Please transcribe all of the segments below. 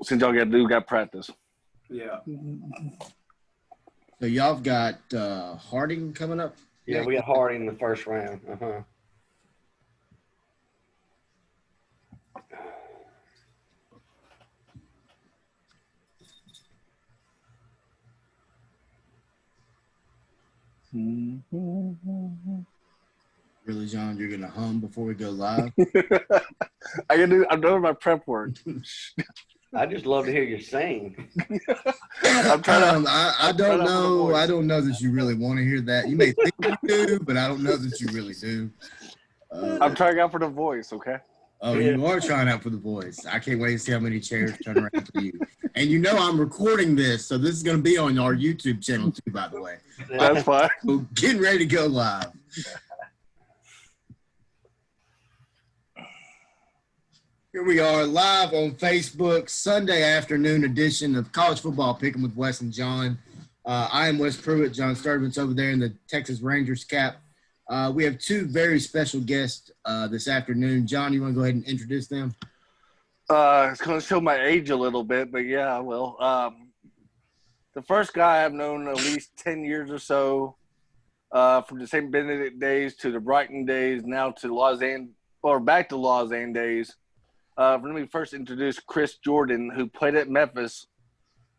since y'all got practice. Yeah. So y'all got Harding coming up? Yeah, we got Harding in the first round. Really, John, you're gonna hum before we go live? I'm doing my prep work. I just love to hear you sing. I'm trying to. I don't know. I don't know that you really want to hear that. You may think you do, but I don't know that you really do. I'm trying out for the voice. Okay. Oh, you are trying out for the voice. I can't wait to see how many chairs turn around for you. And you know I'm recording this, so this is going to be on our YouTube channel too, by the way. That's fine. So getting ready to go live. Here we are live on Facebook, Sunday afternoon edition of College Football Picking with Wes and John. I am Wes Pruitt. John Sturdivant's over there in the Texas Rangers cap. We have two very special guests this afternoon. John, you want to go ahead and introduce them? It's going to show my age a little bit, but yeah, I will. The first guy I've known at least 10 years or so, from the St. Benedict days to the Brighton days, now to Lausanne, or back to Lausanne days. Let me first introduce Chris Jordan, who played at Memphis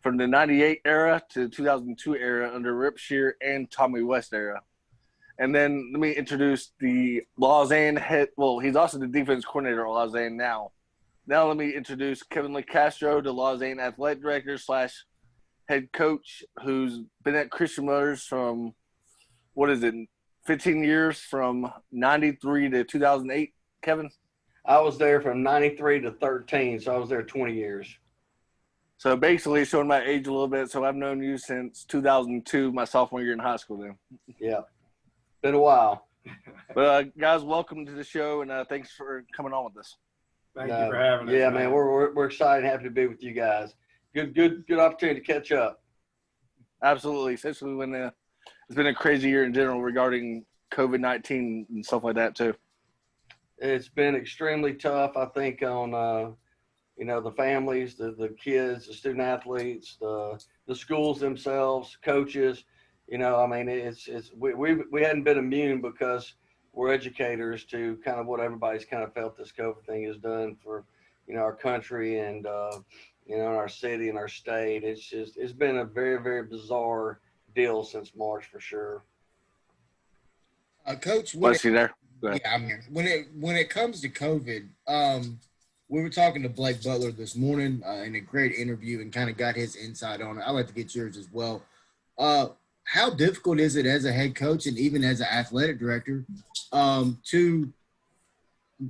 from the 98 era to the 2002 era under Rip Shear and Tommy West era. And then let me introduce the Lausanne head. Well, he's also the defense coordinator at Lausanne now. Now let me introduce Kevin Locastro, the Lausanne athletic director / head coach, who's been at Christian Motors from, 15 years, from 93 to 2008, Kevin? I was there from 93 to 13, so I was there 20 years. So basically showing my age a little bit. So I've known you since 2002, my sophomore year in high school then. Yeah. Been a while. But guys, welcome to the show, and thanks for coming on with us. Thank you for having us. Yeah, man, we're excited and happy to be with you guys. Good opportunity to catch up. Absolutely, especially when it's been a crazy year in general regarding COVID-19 and stuff like that too. It's been extremely tough, I think, on the families, the kids, the student athletes, the schools themselves, coaches. We hadn't been immune because we're educators to kind of what everybody's kind of felt this COVID thing has done for our country and our city and our state. It's been a very, very bizarre deal since March for sure. Coach, was he there? Yeah, I'm here. When it comes to COVID, we were talking to Blake Butler this morning in a great interview and kind of got his insight on it. I'd like to get yours as well. How difficult is it as a head coach and even as an athletic director to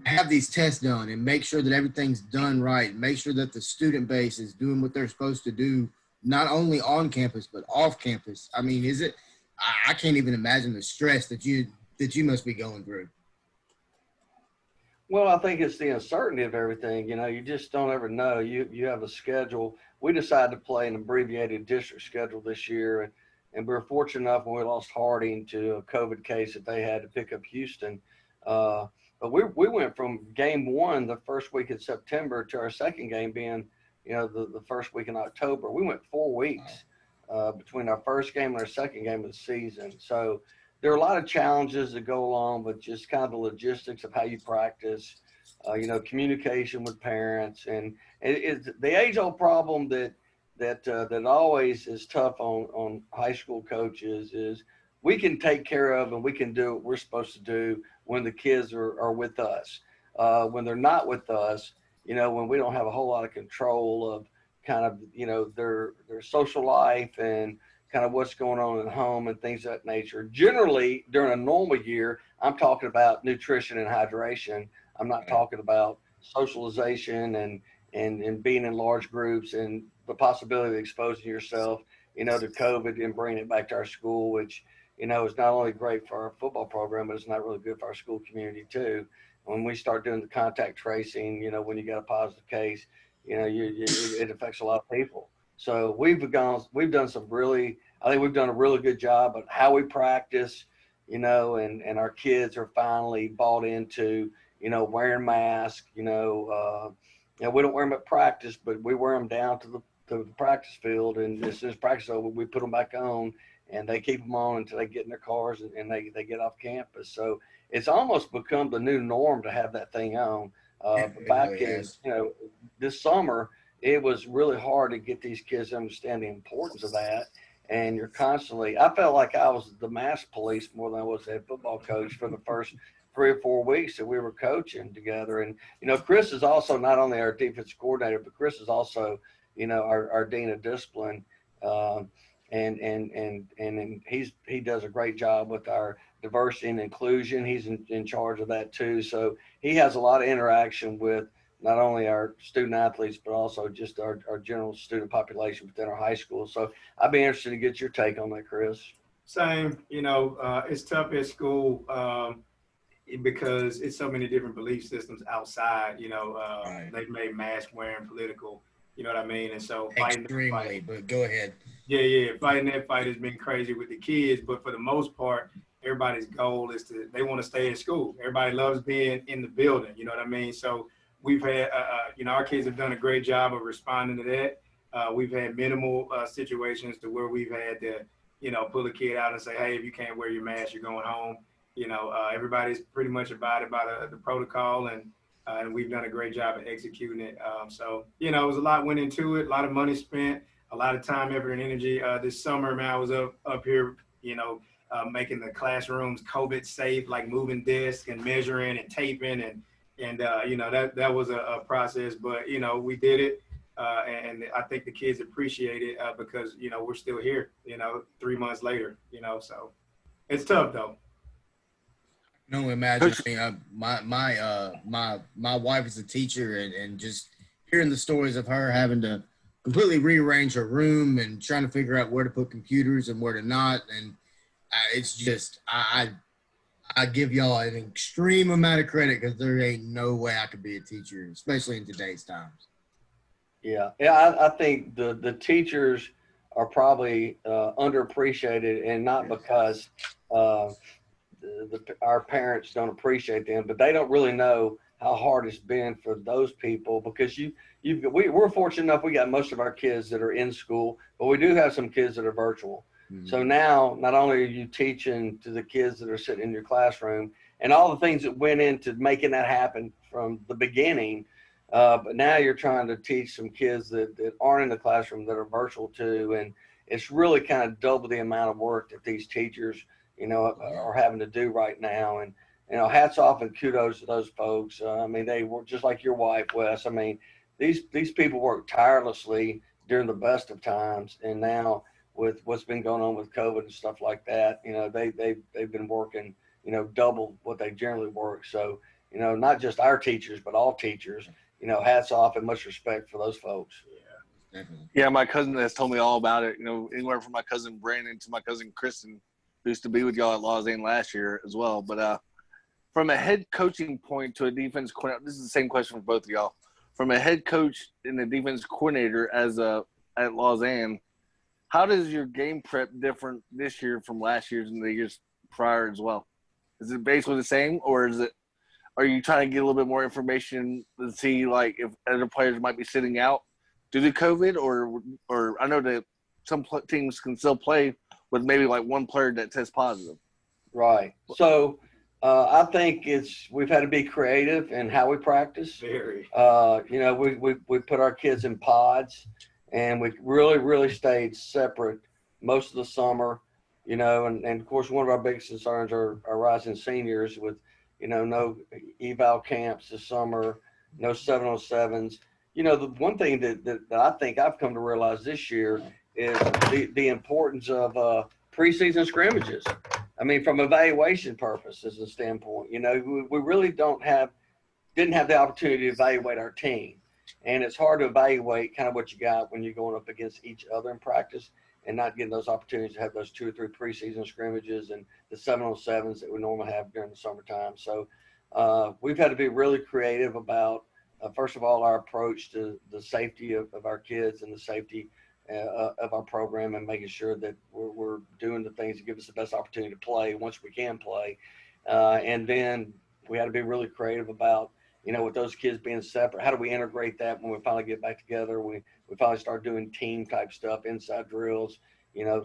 have these tests done and make sure that everything's done right, and make sure that the student base is doing what they're supposed to do, not only on campus but off campus? I mean, I can't even imagine the stress that you must be going through. Well, I think it's the uncertainty of everything. You just don't ever know. You have a schedule. We decided to play an abbreviated district schedule this year, and we were fortunate enough when we lost Harding to a COVID case that they had to pick up Houston. But we went from game one the first week in September to our second game being, the first week in October. We went 4 weeks between our first game and our second game of the season. So there are a lot of challenges that go along with just kind of the logistics of how you practice, communication with parents, and it's the age-old problem that always is tough on high school coaches is we can take care of and we can do what we're supposed to do when the kids are with us. When they're not with us, when we don't have a whole lot of control of kind of, their social life and kind of what's going on at home and things of that nature. Generally, during a normal year, I'm talking about nutrition and hydration. I'm not talking about socialization and being in large groups and the possibility of exposing yourself, to COVID and bringing it back to our school, which, is not only great for our football program, but it's not really good for our school community too. When we start doing the contact tracing, when you get a positive case, it affects a lot of people. So I think we've done a really good job of how we practice, and our kids are finally bought into, wearing masks, You know, we don't wear them at practice, but we wear them down to the practice field. And as soon as practice is over, we put them back on, and they keep them on until they get in their cars and they get off campus. So it's almost become the new norm to have that thing on. Back really in, is. you know, this summer, it was really hard to get these kids to understand the importance of that. And you're constantly, I felt like I was the mask police more than I was the head football coach for the first 3 or 4 weeks that we were coaching together. And, you know, Chris is also not only our defense coordinator, but Chris is also, you know, our dean of discipline. And he does a great job with our diversity and inclusion. He's in charge of that too. So he has a lot of interaction with not only our student athletes, but also just our general student population within our high school. So I'd be interested to get your take on that, Chris. Same, you know, it's tough at school because it's so many different belief systems outside, you know, Right. they've made mask wearing political, you know what I mean? And so Extremely, but go ahead. Yeah, fighting that fight has been crazy with the kids, but for the most part, everybody's goal is they want to stay in school. Everybody loves being in the building, you know what I mean? So we've had, you know, our kids have done a great job of responding to that. We've had minimal situations to where we've had to, you know, pull a kid out and say, hey, if you can't wear your mask, you're going home. You know, everybody's pretty much abided by the protocol, and we've done a great job of executing it. So, you know, it was a lot went into it, a lot of money spent, a lot of time, effort, and energy. This summer, man, I was up here, you know, making the classrooms COVID safe, like moving desks and measuring and taping, and you know, that was a process, but you know, we did it. And I think the kids appreciate it because, you know, we're still here, you know, 3 months later, you know, so it's tough though. No, imagine. I mean, my wife is a teacher, and just hearing the stories of her having to completely rearrange her room and trying to figure out where to put computers and where to not, and it's just I give y'all an extreme amount of credit because there ain't no way I could be a teacher, especially in today's times. Yeah, I think the teachers are probably underappreciated, and not because uh, our parents don't appreciate them, but they don't really know how hard it's been for those people, because we're fortunate enough we got most of our kids that are in school, but we do have some kids that are virtual. Mm-hmm. So now not only are you teaching to the kids that are sitting in your classroom and all the things that went into making that happen from the beginning, but now you're trying to teach some kids that aren't in the classroom that are virtual too, and it's really kind of double the amount of work that these teachers, you know, are having to do right now. And, you know, hats off and kudos to those folks. I mean, they work just like your wife, Wes. I mean, these people work tirelessly during the best of times. And now with what's been going on with COVID and stuff like that, you know, they've been working, you know, double what they generally work. So, you know, not just our teachers, but all teachers, you know, hats off and much respect for those folks. Yeah. Definitely. Yeah, my cousin has told me all about it. You know, anywhere from my cousin Brandon to my cousin Kristen, who used to be with y'all at Lausanne last year as well. But from a head coaching point to a defense coordinator, this is the same question for both of y'all. From a head coach and a defense coordinator at Lausanne, how does your game prep different this year from last year's and the years prior as well? Is it basically the same, or are you trying to get a little bit more information to see like if other players might be sitting out due to COVID, or I know that some teams can still play with maybe like one player that tests positive. Right. So I think we've had to be creative in how we practice. Very. You know, we put our kids in pods, and we really stayed separate most of the summer. You know, and of course one of our biggest concerns are our rising seniors with, you know, no eval camps this summer, no 707s. You know, the one thing that I think I've come to realize this year is the importance of preseason scrimmages. I mean, from evaluation purposes and standpoint, you know, we really didn't have the opportunity to evaluate our team. And it's hard to evaluate kind of what you got when you're going up against each other in practice and not getting those opportunities to have those 2 or 3 preseason scrimmages and the 707s that we normally have during the summertime. So we've had to be really creative about, first of all, our approach to the safety of our kids and the safety of our program, and making sure that we're doing the things that give us the best opportunity to play once we can play. And then we had to be really creative about, with those kids being separate, how do we integrate that when we finally get back together? We finally start doing team type stuff, inside drills,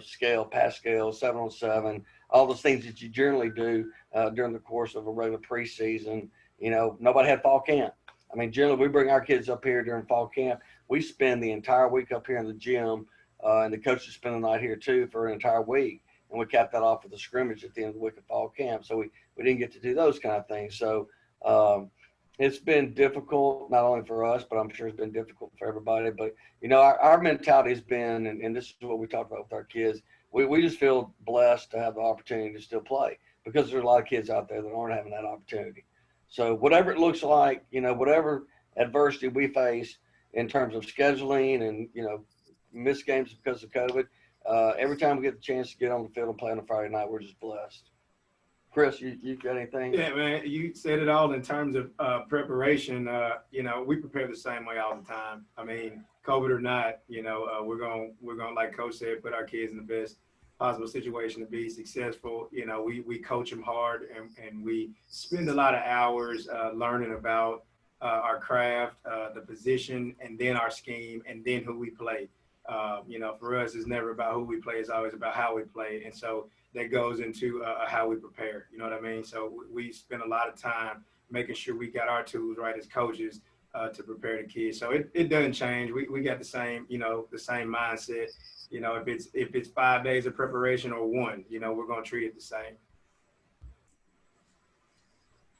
scale, pass scale, 7-on-7, all those things that you generally do during the course of a regular preseason. Nobody had fall camp. I mean, generally we bring our kids up here during fall camp. We spend the entire week up here in the gym, and the coaches spend the night here too for an entire week. And we capped that off with a scrimmage at the end of the week of fall camp. So we didn't get to do those kind of things. So it's been difficult, not only for us, but I'm sure it's been difficult for everybody. But, our mentality has been, and this is what we talked about with our kids, we just feel blessed to have the opportunity to still play, because there's a lot of kids out there that aren't having that opportunity. So whatever it looks like, whatever adversity we face in terms of scheduling and, missed games because of COVID, every time we get the chance to get on the field and play on a Friday night, we're just blessed. Chris, you got anything? Yeah, man, you said it all in terms of preparation. We prepare the same way all the time. I mean, COVID or not, we're going, like Coach said, put our kids in the best possible situation to be successful. We coach them hard, and we spend a lot of hours learning about our craft, the position, and then our scheme, and then who we play. For us, it's never about who we play. It's always about how we play. And so that goes into how we prepare. You know what I mean? So we spend a lot of time making sure we got our tools right as coaches to prepare the kids. So it doesn't change. We got the same, the same mindset. If it's 5 days of preparation or one, we're going to treat it the same.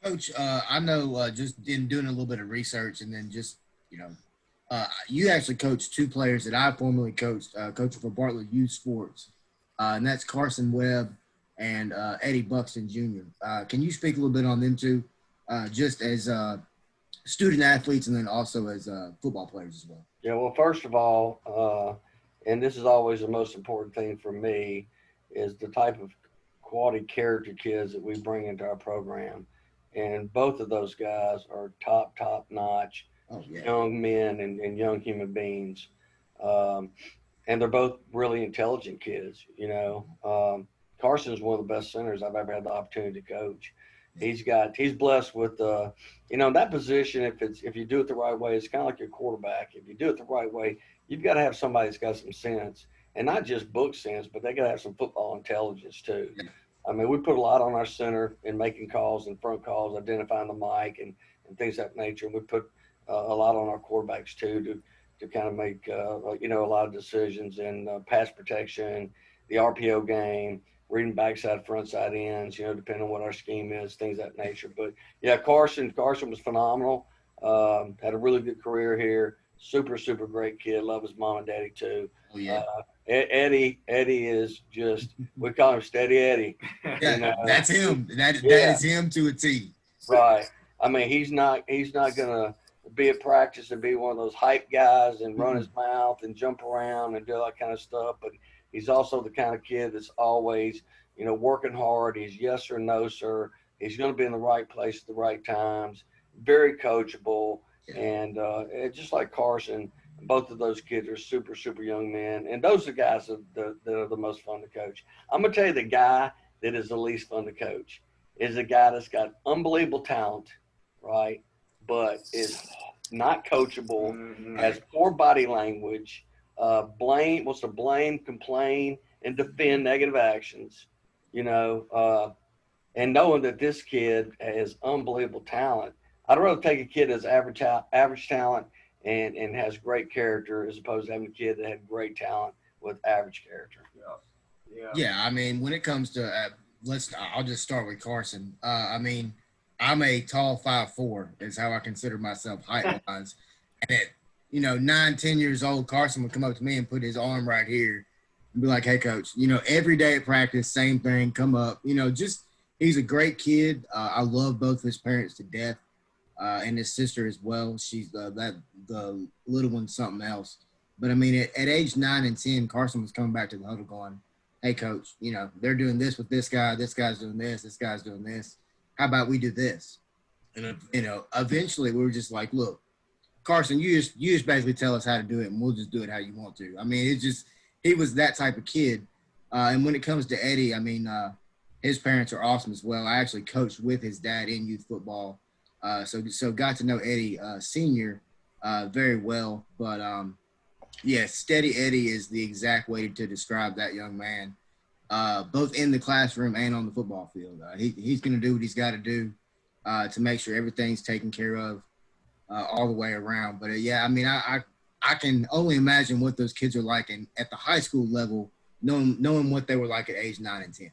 Coach, I know just in doing a little bit of research, and then just, you actually coached two players that I formerly coached, coaching for Bartlett Youth Sports, and that's Carson Webb and Eddie Buxton Jr. Can you speak a little bit on them two, just as student athletes and then also as football players as well? Yeah, well, first of all, and this is always the most important thing for me, is the type of quality character kids that we bring into our program. And both of those guys are top notch. Oh, yeah. Young men and young human beings. And they're both really intelligent kids, Carson's one of the best centers I've ever had the opportunity to coach. He's blessed with, that position, if you do it the right way, it's kind of like your quarterback. If you do it the right way, you've got to have somebody that's got some sense, and not just book sense, but they got to have some football intelligence too. Yeah. I mean, we put a lot on our center in making calls and front calls, identifying the mic and things of that nature. And we put a lot on our quarterbacks too to kind of make, a lot of decisions in pass protection, the RPO game, reading backside, front side ends, depending on what our scheme is, things of that nature. But yeah, Carson was phenomenal. Had a really good career here. Super great kid. Love his mom and daddy too. Oh, yeah. Eddie is just, we call him Steady Eddie. Yeah, that's him. That is him to a T. Right. I mean, he's not gonna be at practice and be one of those hype guys and run his mouth and jump around and do all that kind of stuff. But he's also the kind of kid that's always, working hard. He's yes or no, sir. He's going to be in the right place at the right times. Very coachable. Yeah. And just like Carson, both of those kids are super young men. And those are guys that are the most fun to coach. I'm going to tell you, the guy that is the least fun to coach is a guy that's got unbelievable talent, right? But is not coachable, has poor body language, wants to blame, complain, and defend negative actions, and knowing that this kid has unbelievable talent. I'd rather take a kid that's average talent and has great character as opposed to having a kid that had great talent with average character. Yeah. I mean, when it comes to I'll just start with Carson. I mean, I'm a tall 5'4" is how I consider myself height-wise. And at 9, 10 years old, Carson would come up to me and put his arm right here and be like, "Hey, coach, every day at practice, same thing. Come up, he's a great kid. I love both his parents to death, and his sister as well. She's the little one's something else. But I mean, at age 9 and 10, Carson was coming back to the huddle going, "Hey, coach, they're doing this with this guy. This guy's doing this. This guy's doing this. How about we do this?" And eventually we were just like, "Look, Carson, you just basically tell us how to do it, and we'll just do it how you want to." I mean, he was that type of kid. And when it comes to Eddie, I mean, his parents are awesome as well. I actually coached with his dad in youth football So got to know Eddie Senior very well. But yeah, Steady Eddie is the exact way to describe that young man, both in the classroom and on the football field. He's going to do what he's got to do to make sure everything's taken care of all the way around. But yeah, I mean, I can only imagine what those kids are like at the high school level, knowing what they were like at age 9 and 10.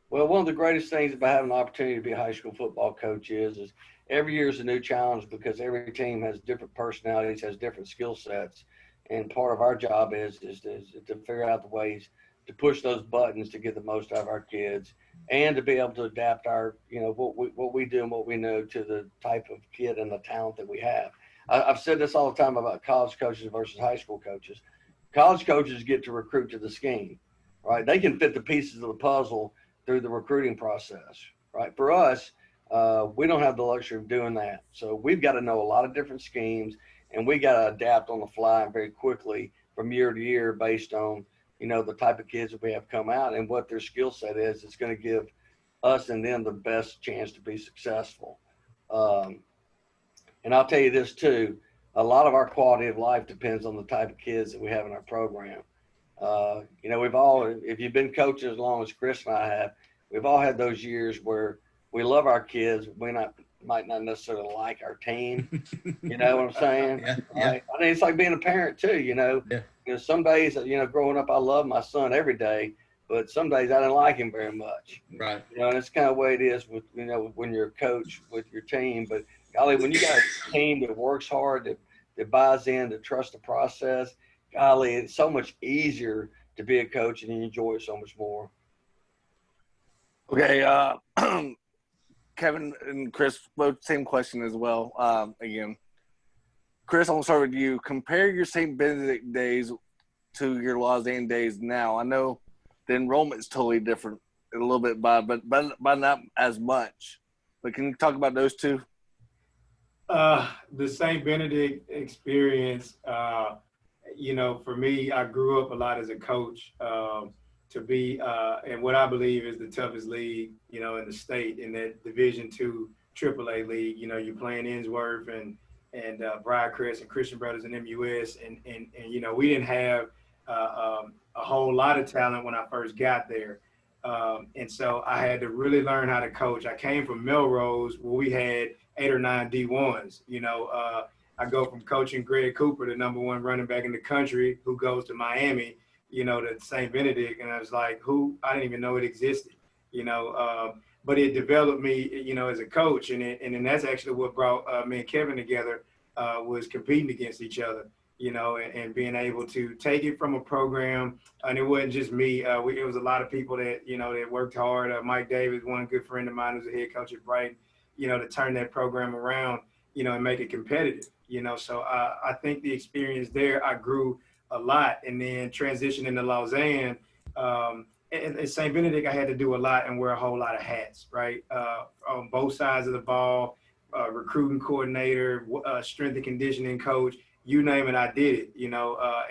Well, one of the greatest things about having an opportunity to be a high school football coach is every year is a new challenge because every team has different personalities, has different skill sets. And part of our job is to figure out the ways to push those buttons to get the most out of our kids and to be able to adapt our, what we do and what we know to the type of kid and the talent that we have. I've said this all the time about college coaches versus high school coaches. College coaches get to recruit to the scheme, right? They can fit the pieces of the puzzle through the recruiting process, right? For us, we don't have the luxury of doing that. So we've got to know a lot of different schemes, and we got to adapt on the fly and very quickly from year to year based on, the type of kids that we have come out and what their skill set is. It's going to give us and them the best chance to be successful. And I'll tell you this too, a lot of our quality of life depends on the type of kids that we have in our program. We've all, if you've been coaching as long as Chris and I have, we've all had those years where we love our kids. Might not necessarily like our team. You know what I'm saying? Yeah. Right? I mean, it's like being a parent too, Yeah. Some days, growing up, I love my son every day, but some days I didn't like him very much. Right. And it's kind of the way it is with, when you're a coach with your team. But golly, when you got a team that works hard, that buys in, that trusts the process, golly, it's so much easier to be a coach and you enjoy it so much more. Okay, Kevin and Chris, both same question as well. Again, Chris, I'm gonna start with you. Compare your St. Benedict days to your Lausanne days now. I know the enrollment is totally different a little bit, but not as much. But can you talk about those two? The St. Benedict experience, for me, I grew up a lot as a coach to be in what I believe is the toughest league, in the state, in that Division II AAA league. You're playing Innsworth and Briarcrest and Christian Brothers and MUS, and we didn't have a whole lot of talent when I first got there. And so I had to really learn how to coach. I came from Melrose where we had 8 or 9 D1s. I go from coaching Greg Cooper, the #1 running back in the country, who goes to Miami, to St. Benedict. And I was like, I didn't even know it existed, but it developed me, as a coach. And then that's actually what brought me and Kevin together, was competing against each other, and being able to take it from a program. And it wasn't just me. It was a lot of people that, that worked hard. Mike Davis, one good friend of mine who's a head coach at Brighton, to turn that program around, and make it competitive, So I think the experience there, I grew a lot. And then transitioning to Lausanne, at St. Benedict, I had to do a lot and wear a whole lot of hats, right? On both sides of the ball, recruiting coordinator, strength and conditioning coach, you name it, I did it,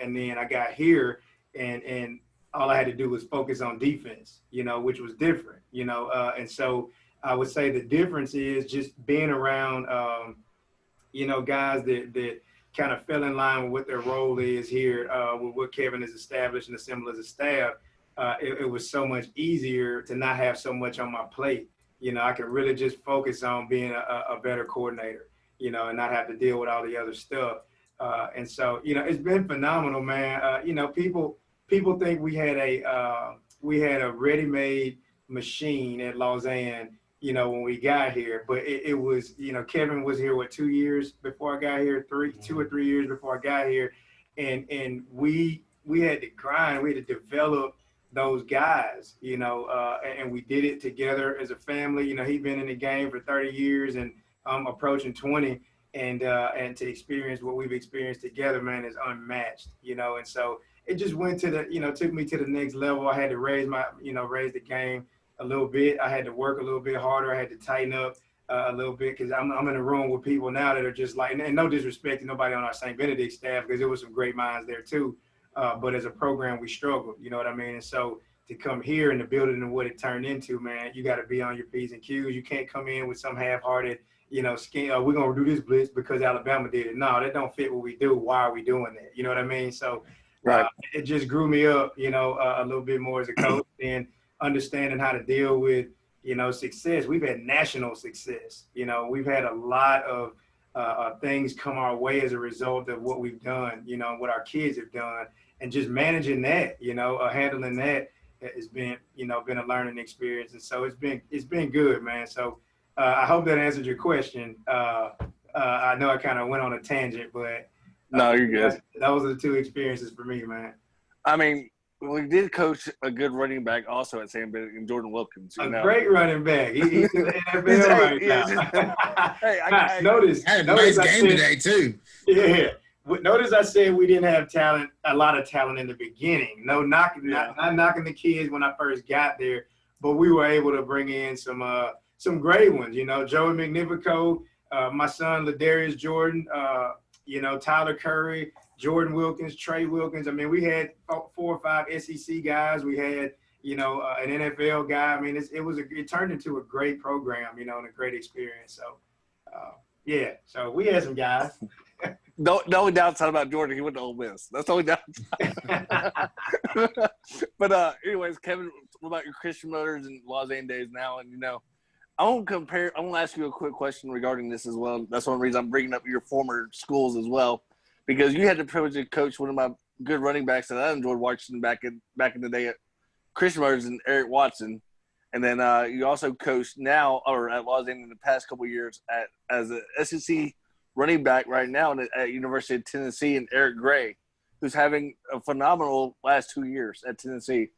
and then I got here and all I had to do was focus on defense, which was different, and so I would say the difference is just being around, guys that kind of fell in line with what their role is here, with what Kevin has established and assembled as a staff. It was so much easier to not have so much on my plate. I could really just focus on being a better coordinator, and not have to deal with all the other stuff. And so, it's been phenomenal, man. People think we had a ready-made machine at Lausanne, when we got here, but it was, Kevin was here, 2 years before I got here, 2 or 3 years before I got here. And we had to grind, we had to develop those guys, and we did it together as a family. He'd been in the game for 30 years and I'm approaching 20, and to experience what we've experienced together, man, is unmatched, and so it just went to the, took me to the next level. I had to raise the game a little bit. I had to work a little bit harder. I had to tighten up a little bit, because I'm in a room with people now that are just like, and no disrespect to nobody on our St. Benedict staff, because there was some great minds there too. But as a program, we struggled, you know what I mean? And so to come here and the building and what it turned into, man, you got to be on your P's and Q's. You can't come in with some half-hearted, we're going to do this blitz because Alabama did it. No, that don't fit what we do. Why are we doing that? You know what I mean? So Right. it just grew me up, a little bit more as a coach and understanding how to deal with, success. We've had national success. We've had a lot of things come our way as a result of what we've done, what our kids have done, and just managing that, handling that has been, been a learning experience. And so it's been good, man. So I hope that answered your question. I know I kind of went on a tangent, but no, you're good. Those are the two experiences for me, man. I mean, we did coach a good running back also at Sam Bennett and Jordan Wilkins. Great running back. He's in the NFL right now. Hey, notice had a nice game today too. Yeah. Notice I said we didn't have a lot of talent in the beginning. No knocking, not knocking the kids when I first got there, but we were able to bring in some great ones. Joey Magnifico, my son Ladarius Jordan, Tyler Curry, Jordan Wilkins, Trey Wilkins. I mean, we had 4 or 5 SEC guys. We had, an NFL guy. I mean, it turned into a great program, and a great experience. So, so we had some guys. The only downside about Jordan, he went to Ole Miss. That's the only downside. But anyways, Kevin, what about your Christian Motors and Lausanne days now? And I want to ask you a quick question regarding this as well. That's one reason I'm bringing up your former schools as well, because you had the privilege to coach one of my good running backs that I enjoyed watching back in the day at Christian Motors and Eric Watson. And then you also coached now or at Lausanne in the past couple of years as a SEC running back right now at University of Tennessee, and Eric Gray, who's having a phenomenal last 2 years at Tennessee.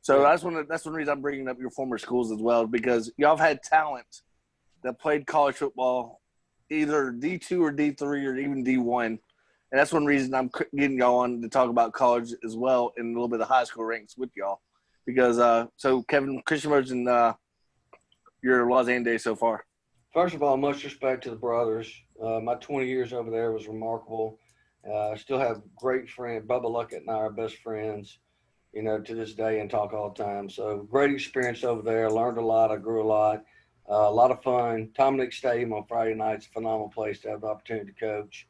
So that's one reason I'm bringing up your former schools as well, because y'all have had talent that played college football, either D2 or D3 or even D1. And that's one reason I'm getting y'all on to talk about college as well and a little bit of high school ranks with y'all. Because so Kevin, Christian Motors and your Lausanne day so far. First of all, much respect to the brothers. My 20 years over there was remarkable. I still have great friends. Bubba Luckett and I are best friends, to this day, and talk all the time. So great experience over there. Learned a lot. I grew a lot. A lot of fun. Tom Nick Stadium on Friday nights, a phenomenal place to have the opportunity to coach.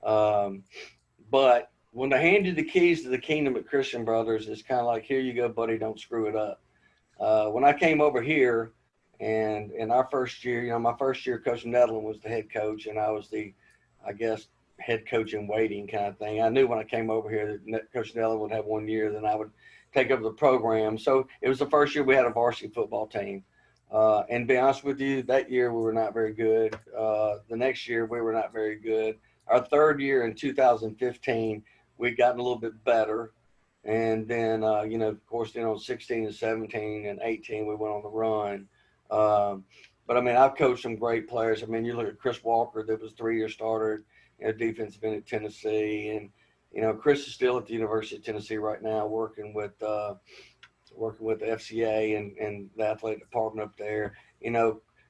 But when they hand you the keys to the kingdom at Christian Brothers, it's kind of like, here you go, buddy, don't screw it up. When I came over here, and in our first year, my first year, Coach Netherland was the head coach, and I was the, head coach in waiting kind of thing. I knew when I came over here that Coach Netherland would have 1 year, then I would take over the program. So it was the first year we had a varsity football team. And to be honest with you, that year we were not very good. The next year we were not very good. Our third year in 2015, we'd gotten a little bit better. And then, of course, on 16 and 17 and 18, we went on the run. But, I've coached some great players. You look at Chris Walker, that was 3-year starter, defensive end at Tennessee. And, Chris is still at the University of Tennessee right now working with the FCA and the athletic department up there.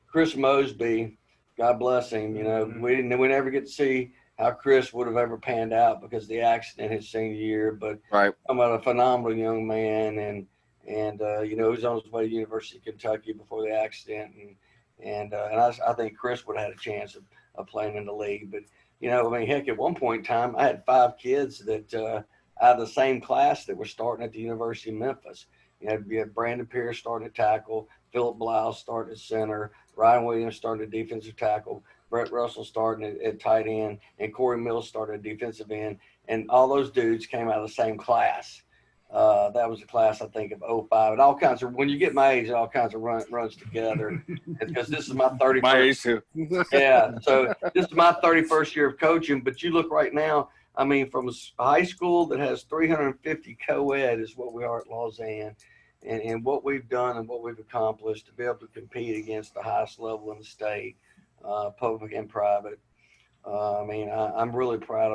Chris Mosby, God bless him, we never get to see how Chris would have ever panned out because of the accident his senior year. But right. I'm a phenomenal young man, and he was on his way to University of Kentucky before the accident, and I think Chris would have had a chance of playing in the league. But heck, at one point in time, I had 5 kids that out of the same class that were starting at the University of Memphis. You had Brandon Pierce starting at tackle, Philip Blouse starting at center, Ryan Williams starting at defensive tackle, Brett Russell starting at tight end, and Corey Mills started at defensive end. And all those dudes came out of the same class. That was a class, I think, of 05. And all kinds of, when you get my age, all kinds of runs together. Because this is my 31st. My age too. Yeah, so this is my 31st year of coaching. But you look right now, from a high school that has 350 co-ed is what we are at Lausanne. And what we've done and what we've accomplished to be able to compete against the highest level in the state, public and private. I'm really proud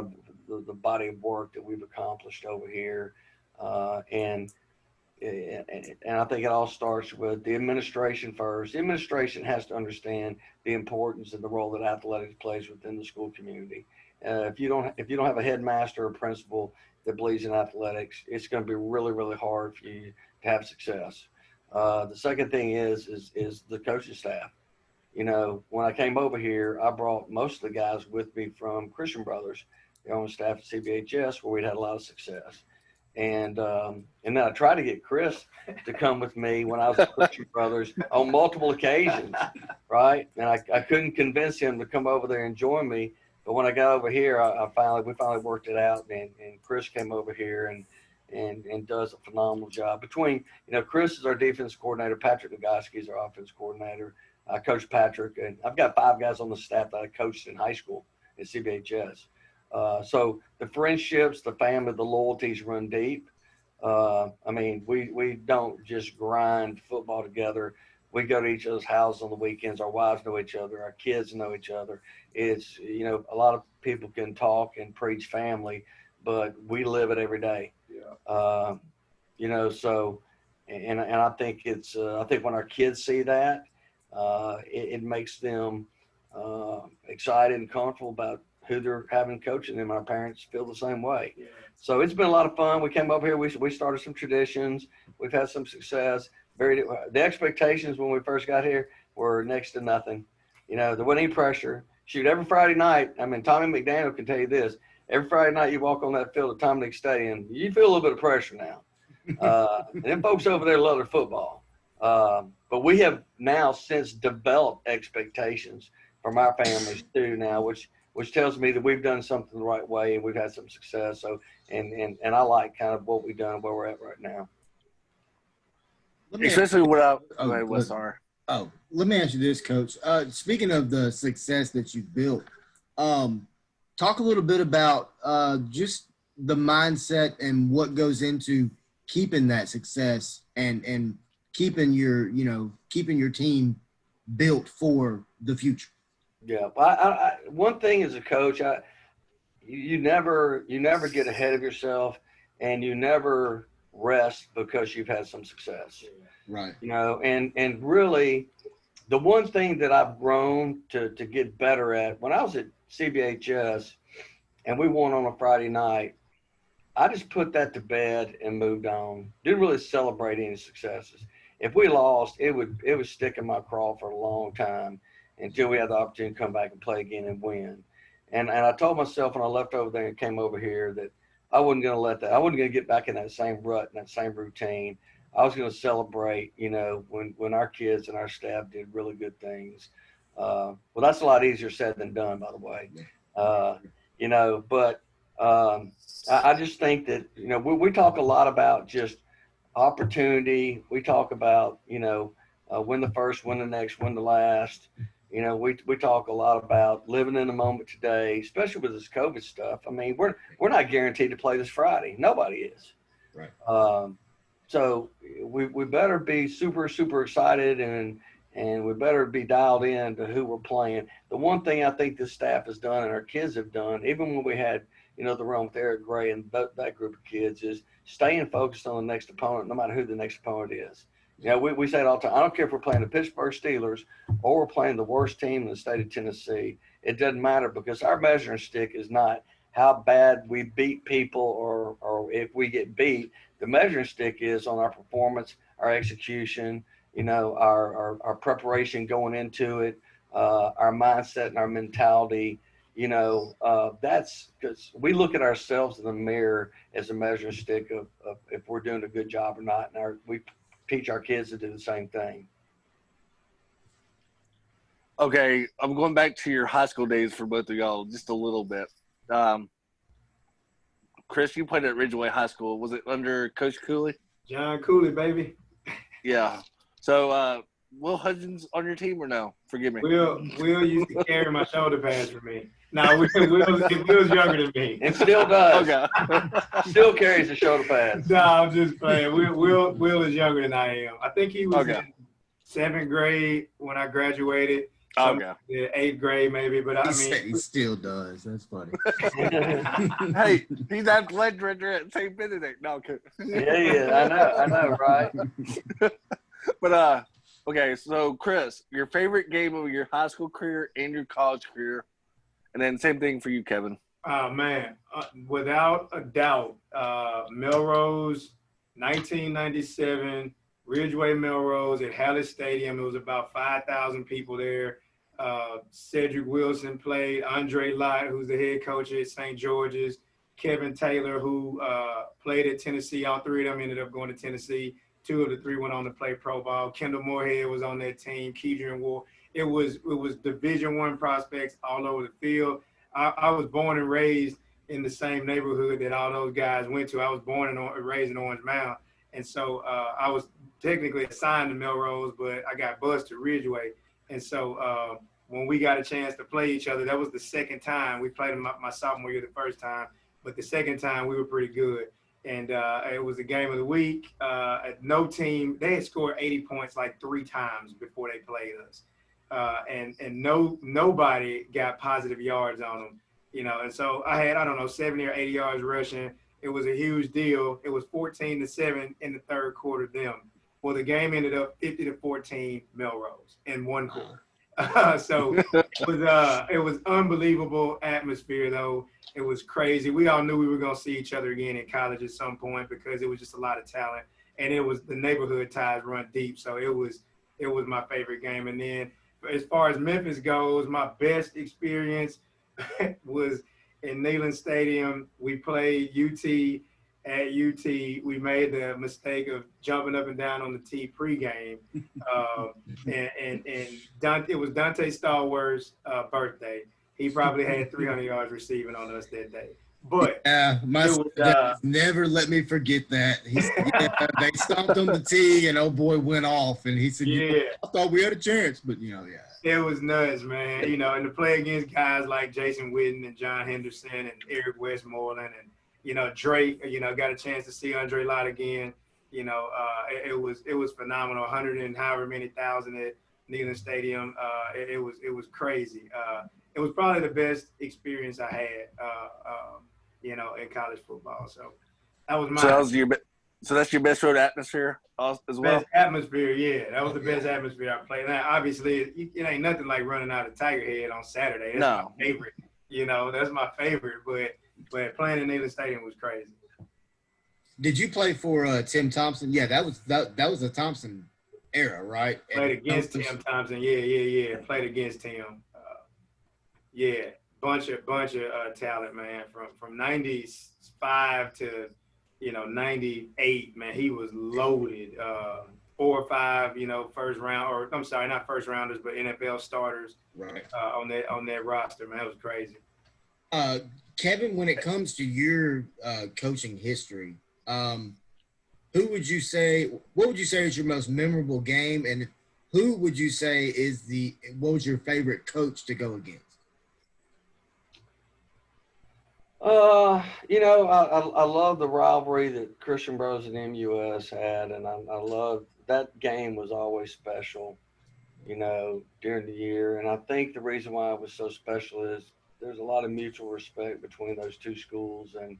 of the body of work that we've accomplished over here. And I think it all starts with the administration first. The administration has to understand the importance and the role that athletics plays within the school community. If you don't have a headmaster or principal that believes in athletics, it's going to be really, really hard for you to have success. The second thing is the coaching staff. you know, when I came over here, I brought most of the guys with me from Christian Brothers. They're on staff at CBHS where we'd had a lot of success. And then I tried to get Chris to come with me when I was at Christian Brothers on multiple occasions, right? And I couldn't convince him to come over there and join me. But when I got over here, we finally worked it out, and Chris came over here and does a phenomenal job. Between, you know, Chris is our defense coordinator, Patrick Nagoski is our offense coordinator. I coach Patrick, and I've got 5 guys on the staff that I coached in high school at CBHS. So the friendships, the family, the loyalties run deep. I mean, we don't just grind football together. We go to each other's houses on the weekends. Our wives know each other. Our kids know each other. It's, you know, a lot of people can talk and preach family, but we live it every day. Yeah. You know, so, and I think it's, I think when our kids see that, it makes them excited and comfortable about who they're having coaching them. Our parents feel the same way. Yeah. So it's been a lot of fun. We came up here. We started some traditions. We've had some success. The expectations when we first got here were next to nothing. You know, there wasn't any pressure. Shoot, every Friday night, I mean, Tommy McDaniel can tell you this. Every Friday night you walk on that field at Tom Nick Stadium, you feel a little bit of pressure now. And them folks over there love their football. But we have now since developed expectations from our families too now, which tells me that we've done something the right way and we've had some success. So, and I like kind of what we've done, where we're at right now. Especially without Westar. Let me ask you this, Coach. Speaking of the success that you built, talk a little bit about just the mindset and what goes into keeping that success and keeping your team built for the future. Yeah, I one thing as a coach, you never get ahead of yourself, and you never rest because you've had some success. Right. You know, and really, the one thing that I've grown to get better at, when I was at CBHS and we won on a Friday night, I just put that to bed and moved on. Didn't really celebrate any successes. If we lost, it would stick in my craw for a long time until we had the opportunity to come back and play again and win. And I told myself when I left over there and came over here that I wasn't going to let that. I wasn't going to get back in that same rut and that same routine. I was going to celebrate, you know, when our kids and our staff did really good things. Well, that's a lot easier said than done, by the way. You know, but I just think that, you know, we talk a lot about just opportunity. We talk about, you know, win the first, win the next, win the last. You know, we talk a lot about living in the moment today, especially with this COVID stuff. I mean, we're not guaranteed to play this Friday. Nobody is. Right. So we better be super, super excited and we better be dialed in to who we're playing. The one thing I think this staff has done and our kids have done, even when we had, you know, the run with Eric Gray and that group of kids, is staying focused on the next opponent, no matter who the next opponent is. You know, we say it all the time. I don't care if we're playing the Pittsburgh Steelers or we're playing the worst team in the state of Tennessee. It doesn't matter, because our measuring stick is not how bad we beat people or if we get beat. The measuring stick is on our performance, our execution, you know, our preparation going into it, our mindset and our mentality. You know, that's because we look at ourselves in the mirror as a measuring stick of if we're doing a good job or not. And we teach our kids to do the same thing. Okay, I'm going back to your high school days for both of y'all just a little bit. Chris, you played at Ridgeway High School. Was it under Coach Cooley? John Cooley, baby. Yeah. So, Will Hudgens on your team or no? Forgive me. Will used to carry my shoulder pads for me. No, Will's younger than me. And still does. Okay. Still carries the shoulder pads. No, I'm just playing. Will is younger than I am. I think he was in 7th grade when I graduated. Okay. Yeah, 8th grade maybe, but I mean, he still does. That's funny. Hey, he's athletic director at St. Benedict. No, okay. Yeah, I know, right? But okay, so Chris, your favorite game of your high school career and your college career, and then same thing for you, Kevin. Oh man, without a doubt, Melrose, 1997 Ridgeway Melrose at Hallis Stadium. It was about 5,000 people there. Cedric Wilson played. Andre Lott, who's the head coach at St. George's. Kevin Taylor, who played at Tennessee. All three of them ended up going to Tennessee. Two of the three went on to play pro ball. Kendall Moorhead was on that team. Keedron Ward. It was Division I prospects all over the field. I was born and raised in the same neighborhood that all those guys went to. I was born and raised in Orange Mound. And so I was technically assigned to Melrose, but I got bused to Ridgeway. And so when we got a chance to play each other, that was the second time. We played them my sophomore year the first time, but the second time we were pretty good. And it was the game of the week. No team, they had scored 80 points like 3 times before they played us. And nobody got positive yards on them, you know. And so I had, 70 or 80 yards rushing. It was a huge deal. It was 14-7 in the third quarter. Well, the game ended up 50-14 Melrose in one quarter. So it was unbelievable atmosphere, though. It was crazy. We all knew we were going to see each other again in college at some point because it was just a lot of talent, and it was the neighborhood ties run deep. So it was my favorite game. And then as far as Memphis goes, my best experience was in Neyland Stadium. We played UT at UT. We made the mistake of jumping up and down on the tee pregame. And it was Dante Stallworth's birthday. He probably had 300 yards receiving on us that day. But my dad never let me forget that. He said, they stomped on the tee and old boy went off. And he said, I thought we had a chance, but It was nuts, man. And to play against guys like Jason Witten and John Henderson and Eric Westmoreland and, Drake, got a chance to see Andre Lott again. It was phenomenal. 100 and however many thousand at Neyland Stadium. It was crazy. It was probably the best experience I had, in college football. So that was my. So that's your best road atmosphere as well? Best atmosphere, yeah. That was the best atmosphere I played. Now, obviously, it ain't nothing like running out of Tiger Head on Saturday. That's my favorite. That's my favorite. But playing in Neyland Stadium was crazy. Did you play for Tim Thompson? Yeah, that was the Thompson era, right? Played against Tim Thompson. Yeah. Played against Tim. Bunch of talent, man. From 95 to 98, man, he was loaded. 4 or 5, first round, or I'm sorry, not first rounders, but NFL starters, right? On that roster, man, it was crazy. Kevin, when it comes to your coaching history, what would you say is your most memorable game, and who would you say what was your favorite coach to go against? I love the rivalry that Christian Brothers and MUS had, and I love that game was always special, during the year. And I think the reason why it was so special is there's a lot of mutual respect between those two schools, and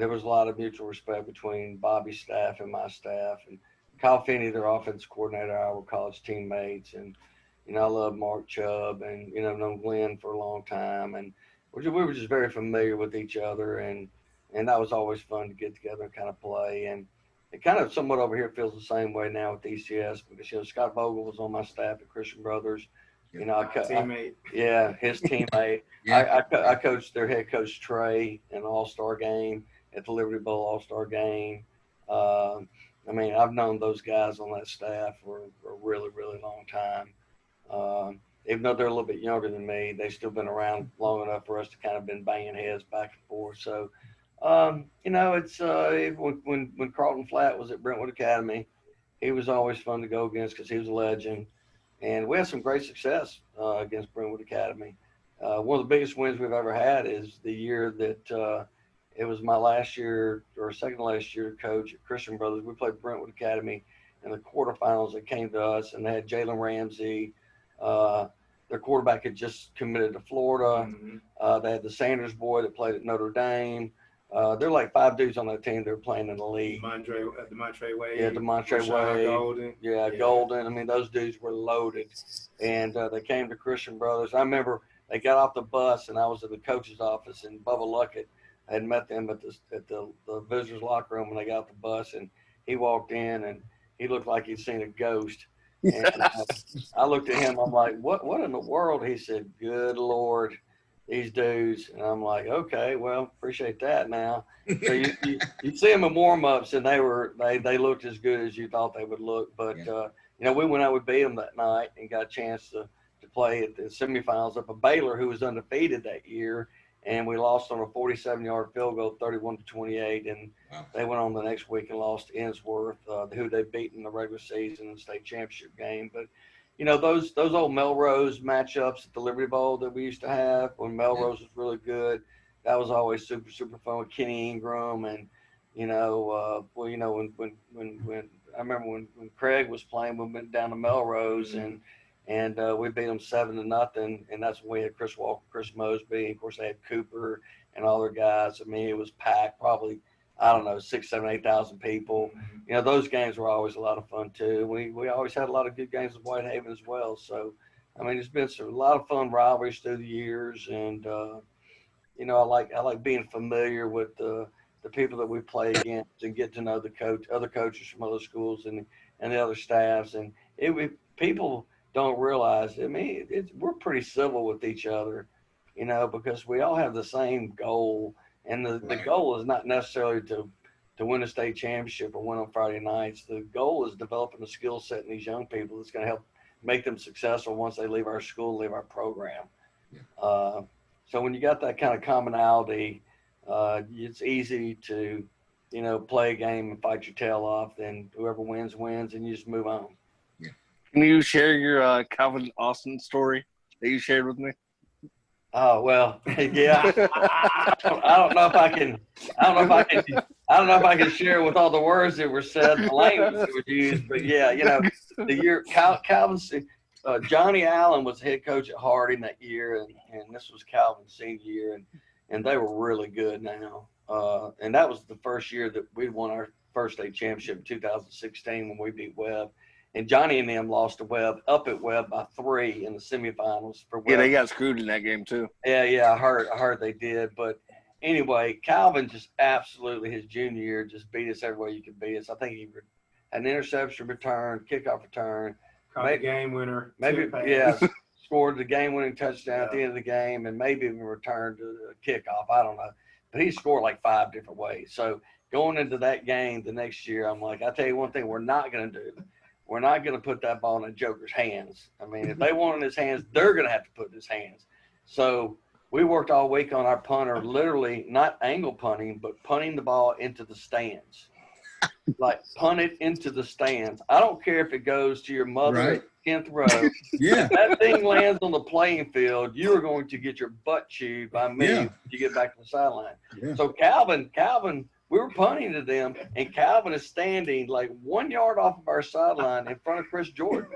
there was a lot of mutual respect between Bobby's staff and my staff. And Kyle Finney, their offense coordinator, our college teammates, and I love Mark Chubb, and known Glenn for a long time, and we were just very familiar with each other, and that was always fun to get together and kind of play. And it kind of somewhat over here feels the same way now with ECS because Scott Vogel was on my staff at Christian Brothers. Teammate. His teammate. I coached their head coach Trey in the All-Star game at the Liberty Bowl All-Star game. I've known those guys on that staff for a really, really long time. Even though they're a little bit younger than me, they've still been around long enough for us to kind of been banging heads back and forth. So, it's when Carlton Flatt was at Brentwood Academy, he was always fun to go against because he was a legend. And we had some great success against Brentwood Academy. One of the biggest wins we've ever had is the year that it was my last year or second to last year coach at Christian Brothers. We played Brentwood Academy in the quarterfinals. They came to us, and they had Jalen Ramsey. Their quarterback had just committed to Florida. Mm-hmm. They had the Sanders boy that played at Notre Dame. They're like 5 dudes on that team that were playing in the league. DeMontre Wade. Yeah, DeMontre Wade. Golden. Yeah, Golden. Those dudes were loaded. And they came to Christian Brothers. I remember they got off the bus, and I was at the coach's office, and Bubba Luckett had met them at the visitors' locker room when they got off the bus, and he walked in, and he looked like he'd seen a ghost. And I looked at him. I'm like, what in the world? He said, "Good Lord, these dudes." And I'm like, okay, well, appreciate that now. So you see them in warm-ups, and they looked as good as you thought they would look. But, we went out, we beat them that night and got a chance to play at the semifinals up at Baylor, who was undefeated that year. And we lost on a 47-yard field goal, 31-28. And they went on the next week and lost to Innsworth, who they beat in the regular season and state championship game. But, those old Melrose matchups at the Liberty Bowl that we used to have when Melrose was really good, that was always super, super fun with Kenny Ingram. And, when I remember when Craig was playing, we went down to Melrose and we beat them 7-0, and that's when we had Chris Walker, Chris Mosby, and of course they had Cooper and all their guys. I mean, it was packed, probably 6,000, 7,000, 8,000 people. Those games were always a lot of fun too. We always had a lot of good games with Whitehaven as well. So, I mean, it's been a lot of fun rivalries through the years, and I like being familiar with the people that we play against and get to know other coaches from other schools and the other staffs. And people don't realize, I mean, we're pretty civil with each other, because we all have the same goal. And the goal is not necessarily to win a state championship or win on Friday nights. The goal is developing a skill set in these young people that's going to help make them successful once they leave our school, leave our program. Yeah. So when you got that kind of commonality, it's easy to, play a game and fight your tail off. Then whoever wins, and you just move on. Yeah. Can you share your Calvin Austin story that you shared with me? Oh, well, yeah. I don't know if I can share with all the words that were said, the language that was used, but yeah, the year Calvin, Johnny Allen was head coach at Harding that year, and this was Calvin's senior year, and they were really good now. And that was the first year that we won our first state championship in 2016 when we beat Webb. And Johnny and them lost to Webb, up at Webb by 3 in the semifinals for Webb. Yeah, they got screwed in that game too. Yeah, I heard they did. But anyway, Calvin just absolutely his junior year just beat us everywhere you could beat us. I think he had an interception return, kickoff return, caught the game winner, scored the game-winning touchdown at the end of the game, and maybe even returned a kickoff. I don't know, but he scored like 5 different ways. So going into that game the next year, I'm like, I tell you one thing, we're not going to do. We're not going to put that ball in the Joker's hands. I mean, if they want it in his hands, they're going to have to put it in his hands. So we worked all week on our punter, literally not angle punting, but punting the ball into the stands. Like, punt it into the stands. I don't care if it goes to your mother 10th row. Yeah. If that thing lands on the playing field, you are going to get your butt chewed by me when you get back to the sideline. Yeah. So Calvin, we were punting to them, and Calvin is standing like 1 yard off of our sideline in front of Chris Jordan.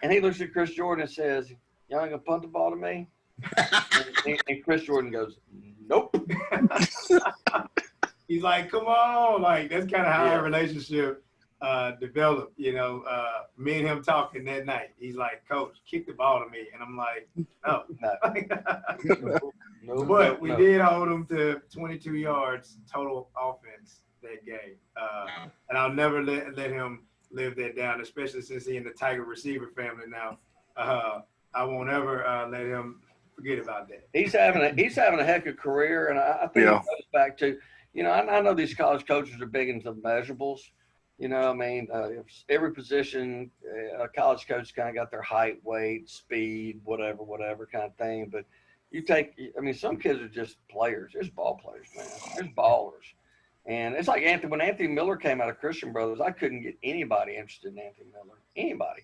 And he looks at Chris Jordan and says, "Y'all ain't going to punt the ball to me?" and Chris Jordan goes, "Nope." He's like, "Come on." Like, that's kind of how our relationship developed, me and him talking that night. He's like, "Coach, kick the ball to me." And I'm like, no. But we did hold him to 22 yards total offense that game. And I'll never let him live that down, especially since he's in the Tiger receiver family now. I won't ever let him forget about that. He's having a heck of a career, and I think it goes back to, I know these college coaches are big into measurables. Every position, a college coach kind of got their height, weight, speed, whatever kind of thing. But some kids are just players. There's ball players, man. There's ballers. And it's like when Anthony Miller came out of Christian Brothers, I couldn't get anybody interested in Anthony Miller. Anybody.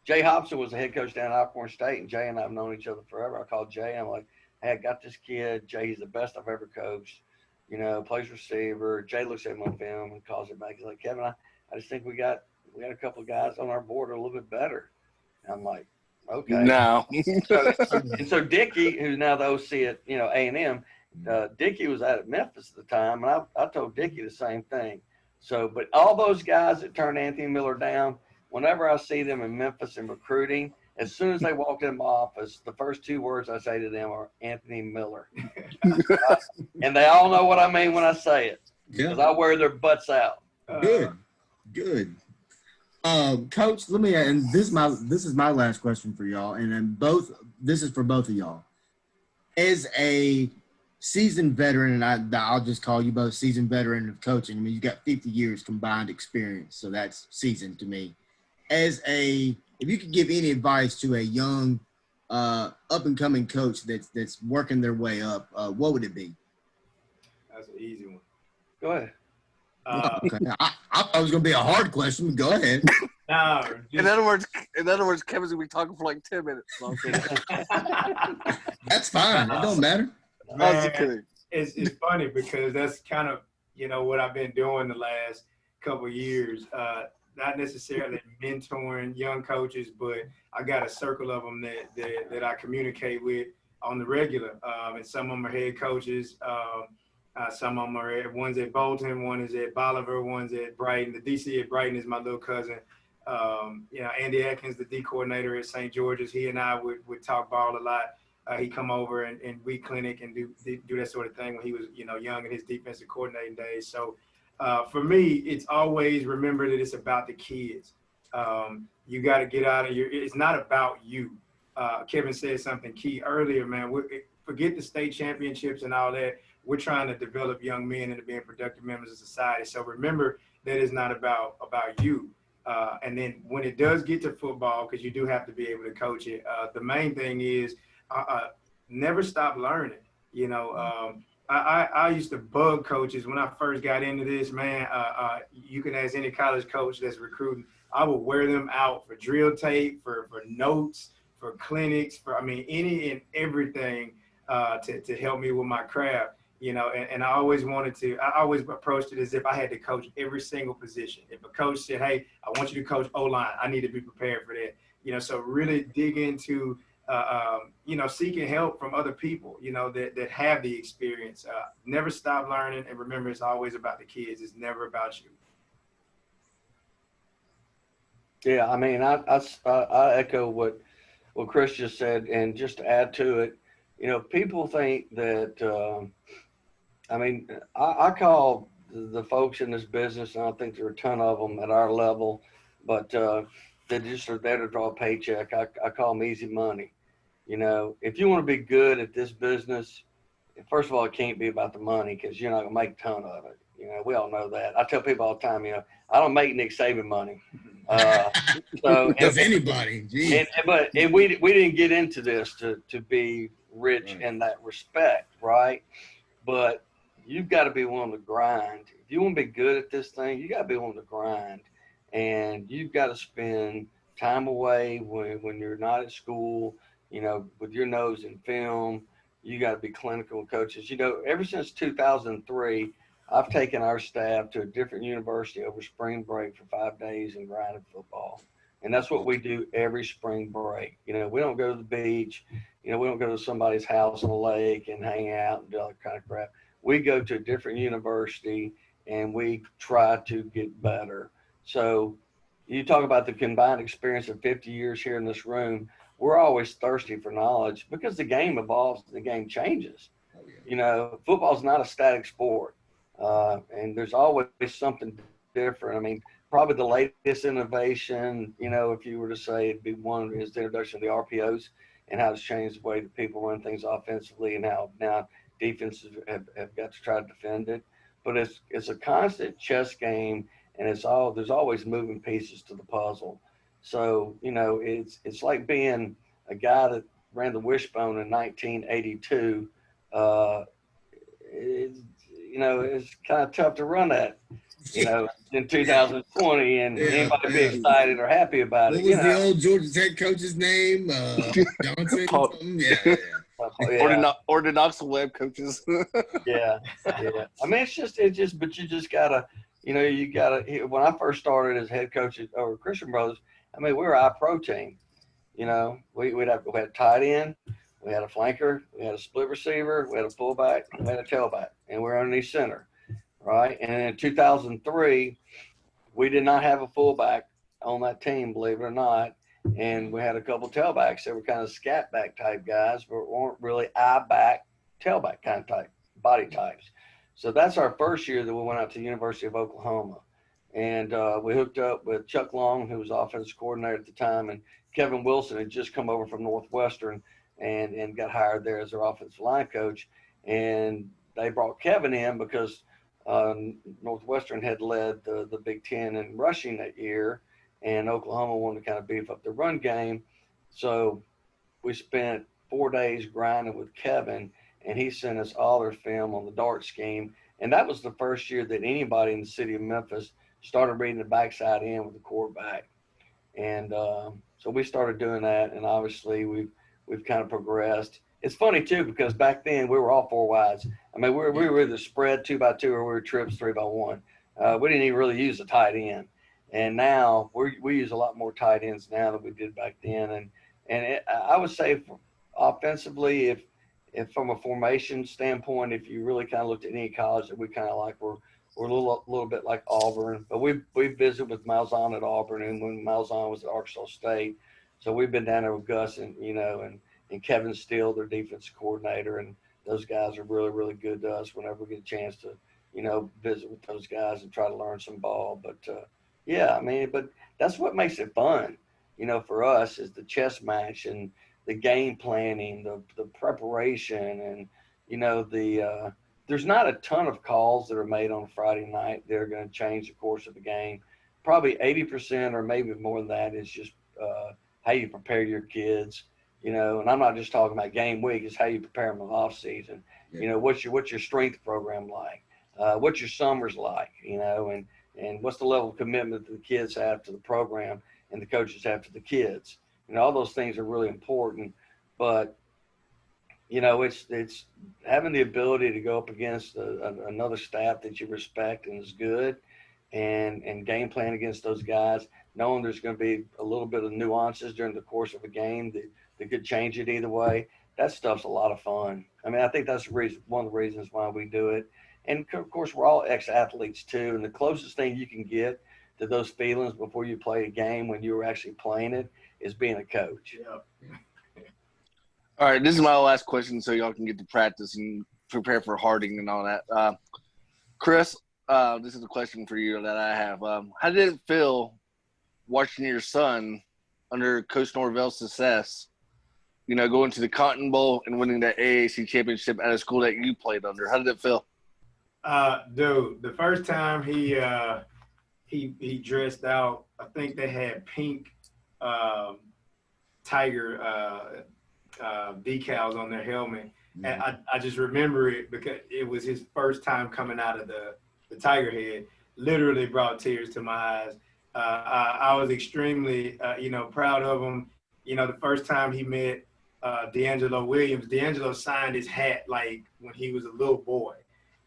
Jay Hobson was the head coach down at Alcorn State, and Jay and I have known each other forever. I called Jay, and I'm like, "Hey, I got this kid. Jay, he's the best I've ever coached. Plays receiver." Jay looks at him on film and calls it back. He's like, "Kevin, I just think we got a couple of guys on our board that are a little bit better." And I'm like, "Okay." No. so Dickie, who's now the OC at A&M, Dickie was out at Memphis at the time, and I told Dickie the same thing. So, but all those guys that turned Anthony Miller down, whenever I see them in Memphis and recruiting, as soon as they walk in my office, the first 2 words I say to them are Anthony Miller. And they all know what I mean when I say it, because I wear their butts out. Good. Coach, let me, and this is my last question for y'all, and then this is for both of y'all. As a seasoned veteran, and I'll just call you both seasoned veteran of coaching. I mean, you got 50 years combined experience, so that's seasoned to me. If you could give any advice to a young, up and coming coach that's working their way up, what would it be? That's an easy one. Go ahead. Okay. I thought it was going to be a hard question, but go ahead. No, In other words, Kevin's gonna be talking for like 10 minutes. No, I'm kidding. That's fine. It don't matter. I was just kidding. It's funny because that's kind of, what I've been doing the last couple of years. Not necessarily mentoring young coaches, but I got a circle of them that I communicate with on the regular. And some of them are head coaches. Some of them are one's at Bolton, one is at Bolivar, one's at Brighton. The DC at Brighton is my little cousin. Andy Atkins, the D coordinator at St. George's, he and I would talk ball a lot. He come over and we clinic and do that sort of thing when he was, young in his defensive coordinating days. So for me, it's always remember that it's about the kids. You got to get out of it's not about you. Kevin said something key earlier, man. Forget the state championships and all that. We're trying to develop young men into being productive members of society. So remember that it's not about you. And then when it does get to football, because you do have to be able to coach it, the main thing is never stop learning. I used to bug coaches when I first got into this, man. You can ask any college coach that's recruiting. I would wear them out for drill tape, for notes, for clinics, any and everything to help me with my craft. And I always approached it as if I had to coach every single position. If a coach said, hey, I want you to coach O-line, I need to be prepared for that. So really dig into, seeking help from other people, that have the experience. Never stop learning. And remember, it's always about the kids. It's never about you. Yeah, I echo what Chris just said, and just to add to it, people think that, I call the folks in this business, and I think there are a ton of them at our level, but they just are there to draw a paycheck. I call them easy money. If you want to be good at this business, first of all, it can't be about the money because you're not going to make a ton of it. We all know that. I tell people all the time, I don't make Nick Saban money. So does anybody? But we didn't get into this to be rich in that respect, right? But you've got to be willing to grind. If you want to be good at this thing, you got to be willing to grind, and you've got to spend time away when you're not at school. With your nose in film. You got to be clinical coaches. Ever since 2003. I've taken our staff to a different university over spring break for 5 days and grinded football. And that's what we do every spring break. We don't go to the beach. We don't go to somebody's house on a lake and hang out and do all that kind of crap. We go to a different university and we try to get better. So you talk about the combined experience of 50 years here in this room. We're always thirsty for knowledge because the game evolves, the game changes. Football's not a static sport. And there's always something different. Probably the latest innovation, if you were to say, it'd be one is the introduction of the RPOs and how it's changed the way that people run things offensively and how now defenses have got to try to defend it. But it's a constant chess game, and there's always moving pieces to the puzzle. So, it's like being a guy that ran the wishbone in 1982. It's kind of tough to run that, in 2020 and anybody be excited or happy about it. What was the old Georgia Tech coach's name? Johnson? Yeah. Or the Knoxville Web coaches. Yeah. It's just, but you just gotta, when I first started as head coach over Christian Brothers, we were a pro team. We had a tight end, we had a flanker, we had a split receiver, we had a fullback, we had a tailback, and we're underneath center, right? And in 2003, we did not have a fullback on that team, believe it or not, and we had a couple tailbacks that were kind of scat back type guys, but weren't really eye back, tailback kind of type body types. So that's our first year that we went out to the University of Oklahoma. And we hooked up with Chuck Long, who was offensive coordinator at the time, and Kevin Wilson had just come over from Northwestern and got hired there as their offensive line coach. And they brought Kevin in because Northwestern had led the Big Ten in rushing that year, and Oklahoma wanted to kind of beef up the run game. So we spent 4 days grinding with Kevin, and he sent us all their film on the dart scheme. And that was the first year that anybody in the city of Memphis started reading the backside in with the quarterback. And so we started doing that, and obviously we've kind of progressed. It's funny too, because back then we were all four wides. I mean, we were either spread 2x2 or we were trips 3x1. We didn't even really use a tight end, and now we use a lot more tight ends now than we did back then. And I would say offensively, if from a formation standpoint, if you really kind of looked at any college that we kind of like, we're a little bit like Auburn, but we visited with Malzahn at Auburn, and when Malzahn was at Arkansas State, so we've been down there with Gus and and Kevin Steele, their defensive coordinator, and those guys are really, really good to us whenever we get a chance to visit with those guys and try to learn some ball. But yeah, I mean, but that's what makes it fun, for us, is the chess match and the game planning, the preparation, and there's not a ton of calls that are made on Friday night that are going to change the course of the game. Probably 80% or maybe more than that is just how you prepare your kids, and I'm not just talking about game week, it's how you prepare them in the off season. Yeah. What's your strength program like? What's your summers like, and what's the level of commitment that the kids have to the program and the coaches have to the kids. All those things are really important, but it's having the ability to go up against another staff that you respect and is good, and game plan against those guys, knowing there's going to be a little bit of nuances during the course of a game that could change it either way. That stuff's a lot of fun. I mean, I think that's one of the reasons why we do it. And of course, we're all ex-athletes too, and the closest thing you can get to those feelings before you play a game when you were actually playing it is being a coach. Yeah. All right, this is my last question, so y'all can get to practice and prepare for Harding and all that. Chris, this is a question for you that I have. How did it feel watching your son under Coach Norvell's success, going to the Cotton Bowl and winning that AAC championship at a school that you played under? How did it feel? Dude, the first time he dressed out, I think they had pink tiger decals on their helmet. Mm-hmm. And I just remember it because it was his first time coming out of the tiger head. Literally brought tears to my eyes. I was extremely, proud of him. The first time he met D'Angelo Williams, D'Angelo signed his hat like when he was a little boy.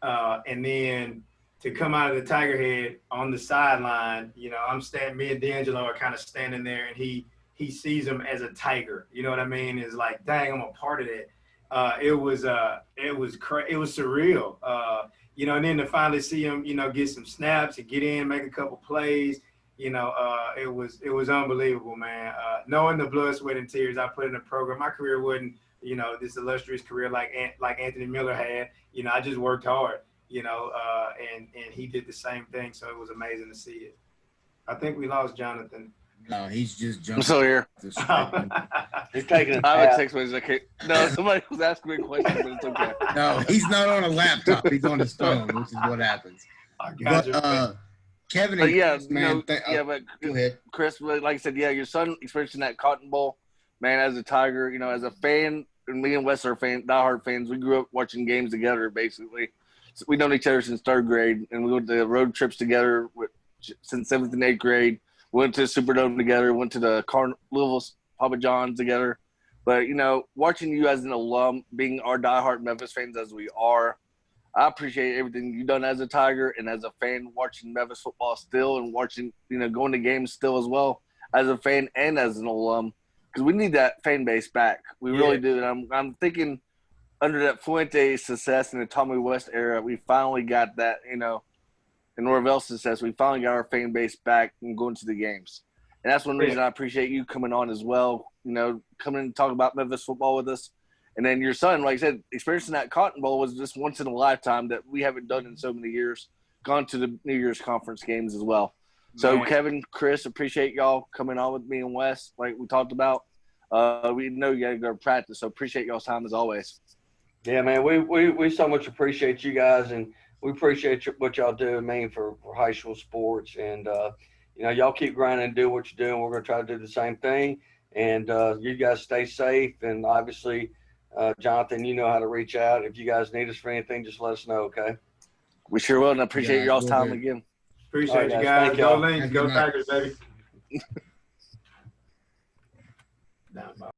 And then to come out of the tiger head on the sideline, me and D'Angelo are kind of standing there, and he sees him as a tiger. You know what I mean? It's like, dang, I'm a part of that. It was surreal. And then to finally see him, get some snaps and get in, make a couple plays, it was unbelievable, man. Knowing the blood, sweat, and tears I put in the program, my career wasn't, this illustrious career like Anthony Miller had. I just worked hard, and he did the same thing. So it was amazing to see it. I think we lost Jonathan. No, he's just jumping. I'm still here. He's taking I have 6 minutes. Okay. No, somebody was asking me a question, but it's okay. No, he's not on a laptop. He's on his phone, which is what happens. I got you. Kevin, But yeah, man. but go ahead, Chris. Like I said, yeah, your son experiencing that Cotton Bowl, man. As a Tiger, as a fan, and me and Wes are diehard fans. We grew up watching games together, basically. So we've known each other since 3rd grade, and we went to road trips together since 7th and 8th grade. Went to the Superdome together, went to the Louisville Papa John's together. But, watching you as an alum, being our diehard Memphis fans as we are, I appreciate everything you've done as a Tiger and as a fan watching Memphis football still, and watching, going to games still as well as a fan and as an alum, because we need that fan base back. We really do. And I'm thinking under that Fuente success in the Tommy West era, we finally got that, and Norvell's success, we finally got our fan base back and going to the games. And that's one reason I appreciate you coming on as well, coming and talk about Memphis football with us. And then your son, like I said, experiencing that Cotton Bowl was just once in a lifetime that we haven't done in so many years, gone to the New Year's conference games as well. So, Man. Kevin, Chris, appreciate y'all coming on with me and Wes, like we talked about. We know you got to go to practice, so appreciate y'all's time as always. Yeah, man, we so much appreciate you guys, and we appreciate what y'all do, for high school sports. And, y'all keep grinding and do what you're doing. We're going to try to do the same thing. And you guys stay safe. And obviously, Jonathan, you know how to reach out. If you guys need us for anything, just let us know, okay? We sure will, and I appreciate Guys, y'all's will time do. again. Appreciate All right, you guys. guys. Thank Go y'all. Lynx. Have a Go good night. Tigers, baby. Down,